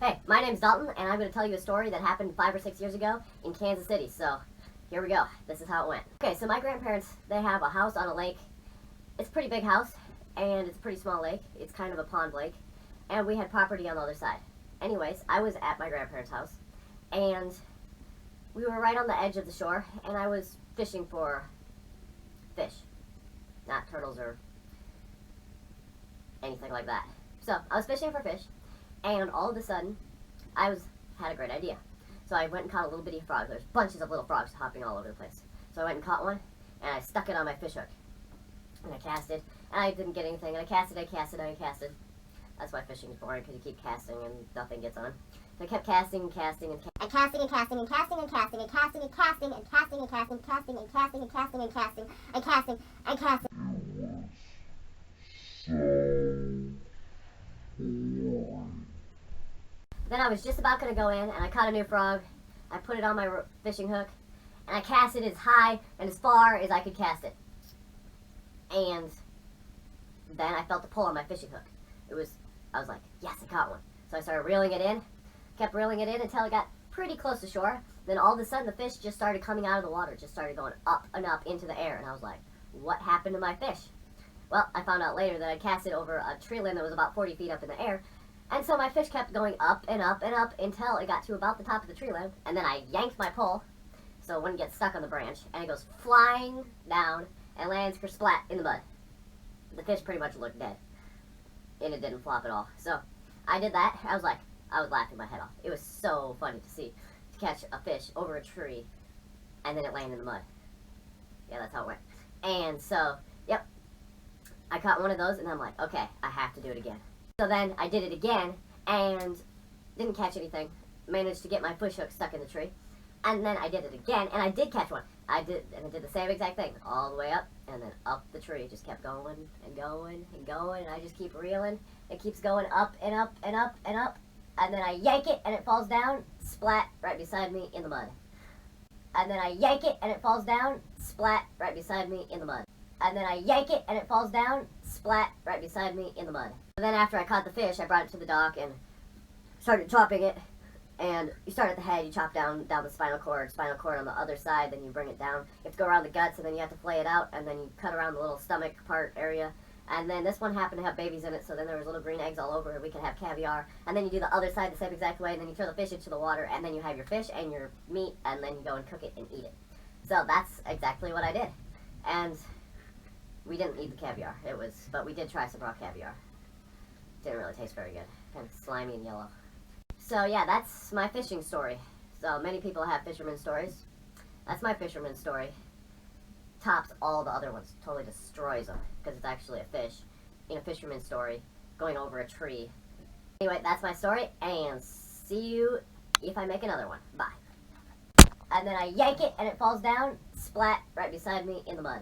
Hey, my name's Dalton, and I'm going to tell you a story that happened 5 or 6 years ago in Kansas City. So, here we go. This is how it went. Okay, so my grandparents, they have a house on a lake. It's a pretty big house, and it's a pretty small lake. It's kind of a pond lake, and we had property on the other side. Anyways, I was at my grandparents' house, and we were right on the edge of the shore, and I was fishing for fish. Not turtles or anything like that. So, I was fishing for fish, and all of a sudden, had a great idea. So I went and caught a little bitty frog. There's bunches of little frogs hopping all over the place. So I went and caught one, and I stuck it on my fish hook. And I casted, and I didn't get anything. And I casted. That's why fishing is boring, because you keep casting and nothing gets on. So I kept casting and casting and casting. Then I was just about going to go in, and I caught a new frog. I put it on my fishing hook, and I cast it as high and as far as I could cast it. And then I felt the pull on my fishing hook. I was like, yes, I caught one. So I started reeling it in, kept reeling it in until it got pretty close to shore. Then all of a sudden, the fish just started coming out of the water, just started going up and up into the air. And I was like, what happened to my fish? Well, I found out later that I cast it over a tree limb that was about 40 feet up in the air. And so my fish kept going up and up and up until it got to about the top of the tree limb. And then I yanked my pole so it wouldn't get stuck on the branch. And it goes flying down and lands kersplat in the mud. The fish pretty much looked dead. And it didn't flop at all. So I did that. I was laughing my head off. It was so funny to catch a fish over a tree and then it landed in the mud. Yeah, that's how it went. And so, yep, I caught one of those and I'm like, okay, I have to do it again. So then I did it again and didn't catch anything. Managed to get my fish hook stuck in the tree. And then I did it again and I did catch one. I did the same exact thing. All the way up and then up the tree. Just kept going and going and going. And I just keep reeling. It keeps going up and up and up and up. And then I yank it and it falls down, splat right beside me in the mud. And then I yank it and it falls down, splat right beside me in the mud. And then I yank it and it falls down, splat right beside me in the mud. And then after I caught the fish, I brought it to the dock and started chopping it. And you start at the head, you chop down the spinal cord on the other side, then you bring it down. You have to go around the guts, and then you have to flay it out, and then you cut around the little stomach part area. And then this one happened to have babies in it, so then there was little green eggs all over it. We could have caviar. And then you do the other side the same exact way, and then you throw the fish into the water, and then you have your fish and your meat, and then you go and cook it and eat it. So that's exactly what I did. And we didn't eat the caviar. But we did try some raw caviar. Didn't really taste very good. Kind of slimy and yellow. So yeah, that's my fishing story. So many people have fisherman stories. That's my fisherman story. Tops all the other ones. Totally destroys them. Because it's actually a fish in a fisherman story going over a tree. Anyway, that's my story. And see you if I make another one. Bye. And then I yank it and it falls down. Splat right beside me in the mud.